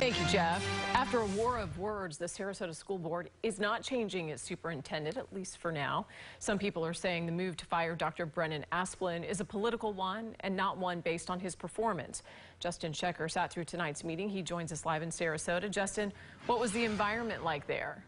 Thank you, Jeff. After a war of words, the Sarasota School Board is not changing its superintendent, at least for now. Some people are saying the move to fire Dr. Brennan Asplin is a political one and not one based on his performance. Justin Schecker sat through tonight's meeting. He joins us live in Sarasota. Justin, what was the environment like there?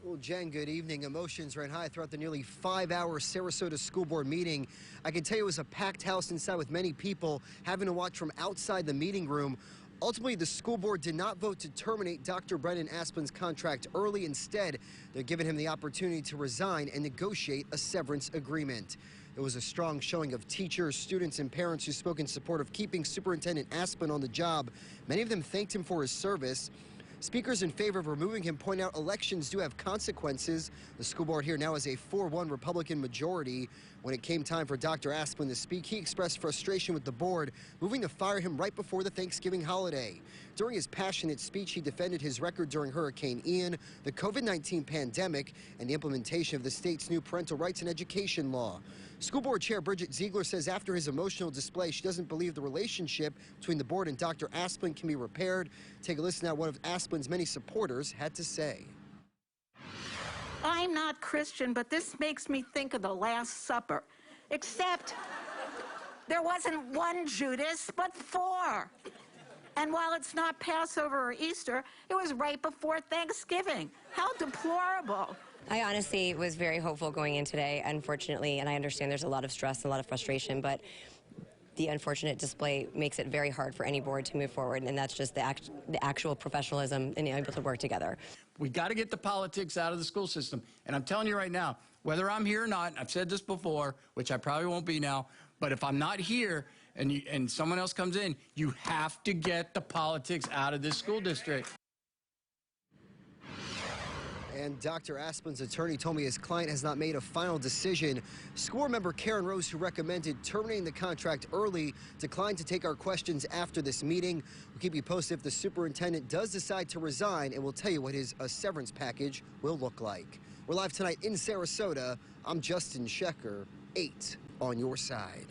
Well, Jen, good evening. Emotions ran high throughout the nearly 5-hour Sarasota School Board meeting. I can tell you it was a packed house inside with many people having to watch from outside the meeting room. Ultimately, the school board did not vote to terminate Dr. Brennan Asplin's contract early. Instead, they're giving him the opportunity to resign and negotiate a severance agreement. It was a strong showing of teachers, students, and parents who spoke in support of keeping Superintendent Asplin on the job. Many of them thanked him for his service. Speakers in favor of removing him point out elections do have consequences. The school board here now has a 4-1 Republican majority. When it came time for Dr. Asplin to speak, he expressed frustration with the board, moving to fire him right before the Thanksgiving holiday. During his passionate speech, he defended his record during Hurricane Ian, the COVID-19 pandemic, and the implementation of the state's new parental rights and education law. School board chair Bridget Ziegler says after his emotional display, she doesn't believe the relationship between the board and Dr. Asplin can be repaired. Take a listen to what one of Asplin's many supporters had to say. I'm not Christian, but this makes me think of the Last Supper, except there wasn't one Judas, but 4. And while it's not Passover or Easter, it was right before Thanksgiving. How deplorable. I honestly was very hopeful going in today, unfortunately, and I understand there's a lot of stress, a lot of frustration, but the unfortunate display makes it very hard for any board to move forward, and that's just the actual professionalism and able to work together. We got to get the politics out of the school system, and I'm telling you right now, whether I'm here or not, I've said this before, which I probably won't be now, but if I'm not here and someone else comes in, you have to get the politics out of this school district. And Dr. Asplin's attorney told me his client has not made a final decision. School board member Karen Rose, who recommended terminating the contract early, declined to take our questions after this meeting. We'll keep you posted if the superintendent does decide to resign, and we'll tell you what his severance package will look like. We're live tonight in Sarasota. I'm Justin Schecker, 8 on your side.